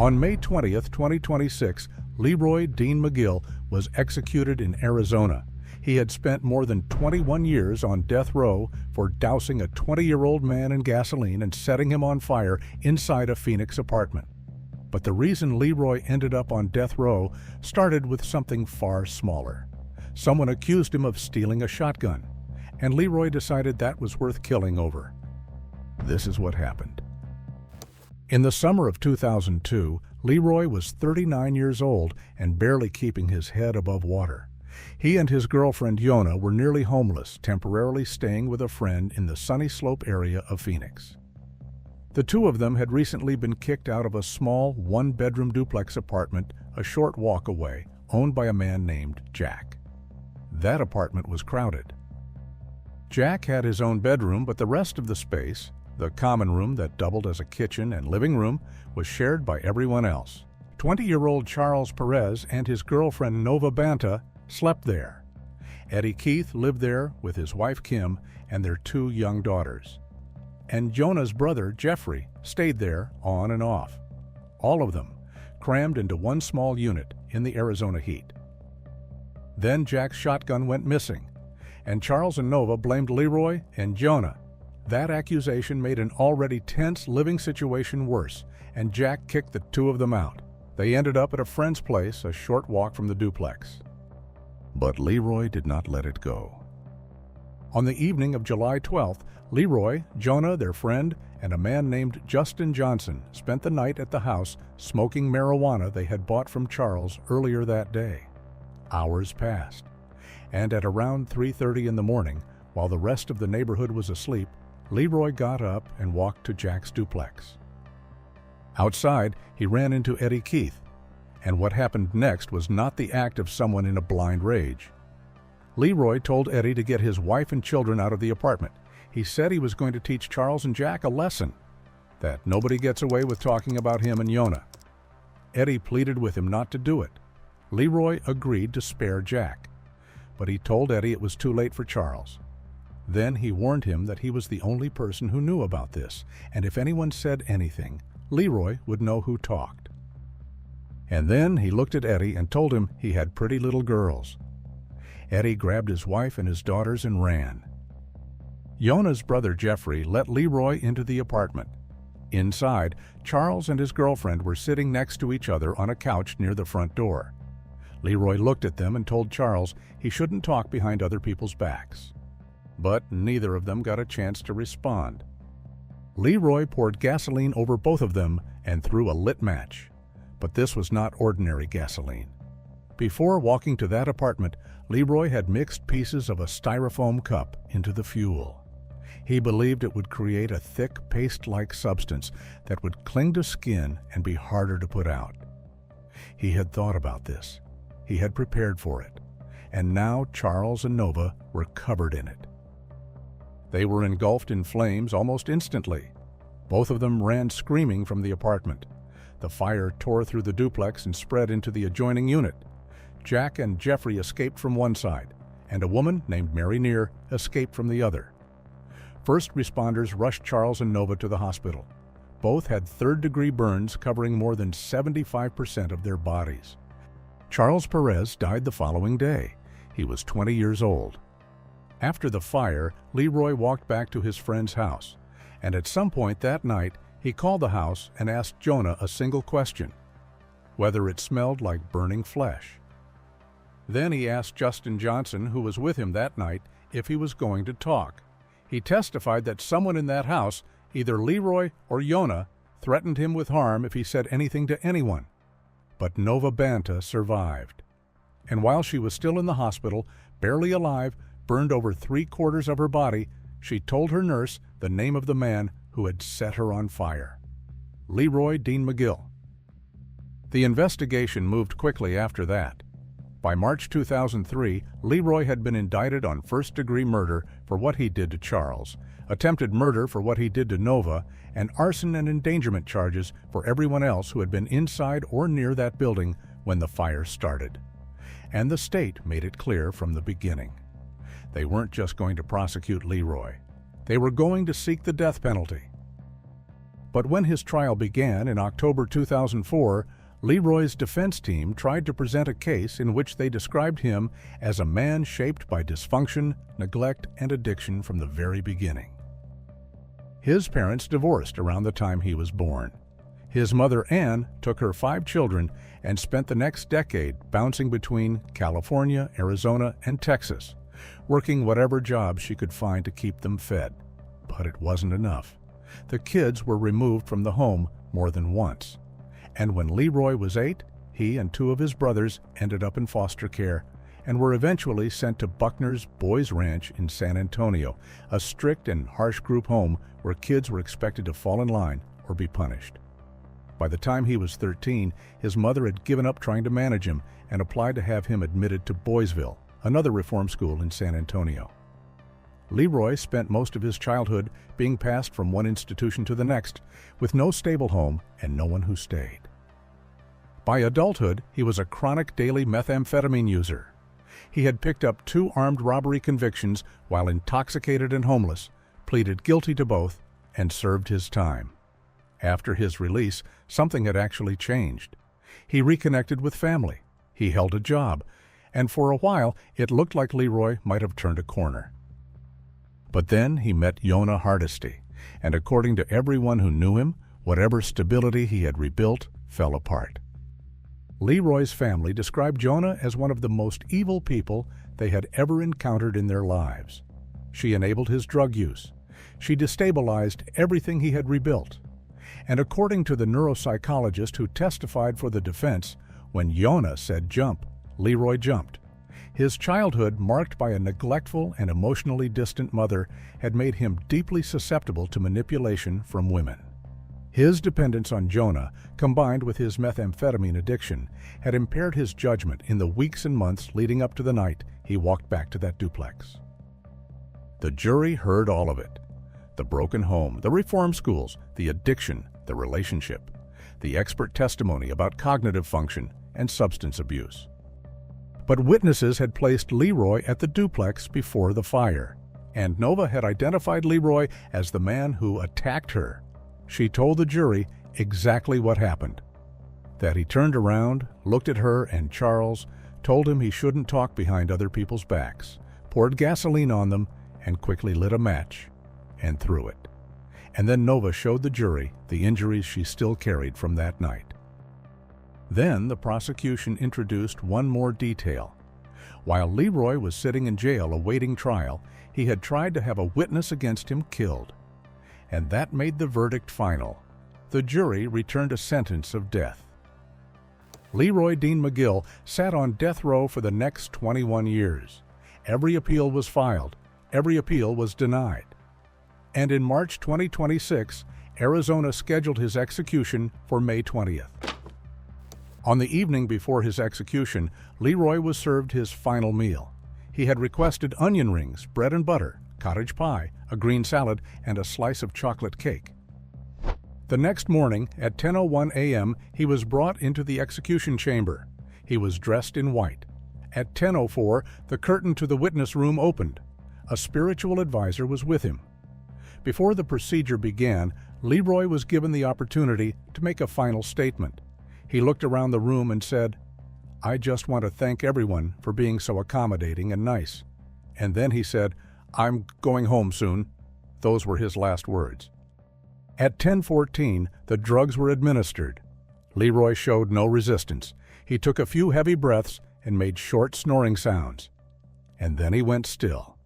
On May 20th, 2026, Leroy Dean McGill was executed in Arizona. He had spent more than 21 years on death row for dousing a 20-year-old man in gasoline and setting him on fire inside a Phoenix apartment. But the reason Leroy ended up on death row started with something far smaller. Someone accused him of stealing a shotgun, and Leroy decided that was worth killing over. This is what happened. In the summer of 2002, Leroy was 39 years old and barely keeping his head above water. He and his girlfriend Yona were nearly homeless, temporarily staying with a friend in the Sunny Slope area of Phoenix. The two of them had recently been kicked out of a small one-bedroom duplex apartment a short walk away, owned by a man named Jack. That apartment was crowded. Jack had his own bedroom, but the rest of the space, the common room that doubled as a kitchen and living room, was shared by everyone else. 20-year-old Charles Perez and his girlfriend Nova Banta slept there. Eddie Keith lived there with his wife Kim and their two young daughters. And Jonah's brother Jeffrey stayed there on and off. All of them crammed into one small unit in the Arizona heat. Then Jack's shotgun went missing, and Charles and Nova blamed Leroy and Jonah. That accusation made an already tense living situation worse, and Jack kicked the two of them out. They ended up at a friend's place a short walk from the duplex. But Leroy did not let it go. On the evening of July 12th, Leroy, Jonah, their friend, and a man named Justin Johnson spent the night at the house smoking marijuana they had bought from Charles earlier that day. Hours passed, and at around 3:30 in the morning, while the rest of the neighborhood was asleep, Leroy got up and walked to Jack's duplex. Outside, he ran into Eddie Keith, and what happened next was not the act of someone in a blind rage. Leroy told Eddie to get his wife and children out of the apartment. He said he was going to teach Charles and Jack a lesson, that nobody gets away with talking about him and Yona. Eddie pleaded with him not to do it. Leroy agreed to spare Jack, but he told Eddie it was too late for Charles. Then he warned him that he was the only person who knew about this, and if anyone said anything, Leroy would know who talked. And then he looked at Eddie and told him he had pretty little girls. Eddie grabbed his wife and his daughters and ran. Yona's brother Jeffrey let Leroy into the apartment. Inside, Charles and his girlfriend were sitting next to each other on a couch near the front door. Leroy looked at them and told Charles he shouldn't talk behind other people's backs. But neither of them got a chance to respond. Leroy poured gasoline over both of them and threw a lit match. But this was not ordinary gasoline. Before walking to that apartment, Leroy had mixed pieces of a styrofoam cup into the fuel. He believed it would create a thick paste-like substance that would cling to skin and be harder to put out. He had thought about this. He had prepared for it. And now Charles and Nova were covered in it. They were engulfed in flames almost instantly. Both of them ran screaming from the apartment. The fire tore through the duplex and spread into the adjoining unit. Jack and Jeffrey escaped from one side, and a woman named Mary Neer escaped from the other. First responders rushed Charles and Nova to the hospital. Both had third-degree burns covering more than 75% of their bodies. Charles Perez died the following day. He was 20 years old. After the fire, Leroy walked back to his friend's house, and at some point that night, he called the house and asked Jonah a single question: whether it smelled like burning flesh. Then he asked Justin Johnson, who was with him that night, if he was going to talk. He testified that someone in that house, either Leroy or Yona, threatened him with harm if he said anything to anyone. But Nova Banta survived. And while she was still in the hospital, barely alive, burned over 3/4 of her body, she told her nurse the name of the man who had set her on fire: Leroy Dean McGill. The investigation moved quickly after that. By March 2003, Leroy had been indicted on first-degree murder for what he did to Charles, attempted murder for what he did to Nova, and arson and endangerment charges for everyone else who had been inside or near that building when the fire started. And the state made it clear from the beginning. They weren't just going to prosecute Leroy. They were going to seek the death penalty. But when his trial began in October 2004, Leroy's defense team tried to present a case in which they described him as a man shaped by dysfunction, neglect, and addiction from the very beginning. His parents divorced around the time he was born. His mother, Ann, took her 5 children and spent the next decade bouncing between California, Arizona, and Texas, working whatever job she could find to keep them fed. But it wasn't enough. The kids were removed from the home more than once. And when Leroy was 8, he and 2 of his brothers ended up in foster care and were eventually sent to Buckner's Boys Ranch in San Antonio, a strict and harsh group home where kids were expected to fall in line or be punished. By the time he was 13, his mother had given up trying to manage him and applied to have him admitted to Boysville, another reform school in San Antonio. Leroy spent most of his childhood being passed from one institution to the next, with no stable home and no one who stayed. By adulthood, he was a chronic daily methamphetamine user. He had picked up 2 armed robbery convictions while intoxicated and homeless, pleaded guilty to both, and served his time. After his release, something had actually changed. He reconnected with family. He held a job, and for a while it looked like Leroy might have turned a corner. But then he met Yonah Hardesty, and according to everyone who knew him, whatever stability he had rebuilt fell apart. Leroy's family described Yonah as one of the most evil people they had ever encountered in their lives. She enabled his drug use. She destabilized everything he had rebuilt. And according to the neuropsychologist who testified for the defense, when Yonah said jump, Leroy jumped. His childhood, marked by a neglectful and emotionally distant mother, had made him deeply susceptible to manipulation from women. His dependence on Yonah, combined with his methamphetamine addiction, had impaired his judgment in the weeks and months leading up to the night he walked back to that duplex. The jury heard all of it. The broken home, the reform schools, the addiction, the relationship, the expert testimony about cognitive function and substance abuse. But witnesses had placed Leroy at the duplex before the fire, and Nova had identified Leroy as the man who attacked her. She told the jury exactly what happened. That he turned around, looked at her and Charles, told him he shouldn't talk behind other people's backs, poured gasoline on them, and quickly lit a match and threw it. And then Nova showed the jury the injuries she still carried from that night. Then the prosecution introduced one more detail. While Leroy was sitting in jail awaiting trial, he had tried to have a witness against him killed. And that made the verdict final. The jury returned a sentence of death. Leroy Dean McGill sat on death row for the next 21 years. Every appeal was filed. Every appeal was denied. And in March 2026, Arizona scheduled his execution for May 20th. On the evening before his execution, Leroy was served his final meal. He had requested onion rings, bread and butter, cottage pie, a green salad, and a slice of chocolate cake. The next morning, at 10:01 a.m., he was brought into the execution chamber. He was dressed in white. At 10:04, the curtain to the witness room opened. A spiritual advisor was with him. Before the procedure began, Leroy was given the opportunity to make a final statement. He looked around the room and said, "I just want to thank everyone for being so accommodating and nice." And then he said, "I'm going home soon." Those were his last words. At 10:14, the drugs were administered. Leroy showed no resistance. He took a few heavy breaths and made short snoring sounds. And then he went still.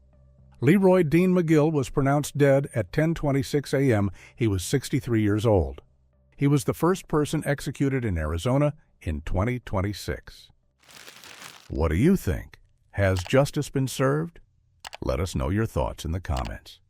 Leroy Dean McGill was pronounced dead at 10:26 a.m. He was 63 years old. He was the first person executed in Arizona in 2026. What do you think? Has justice been served? Let us know your thoughts in the comments.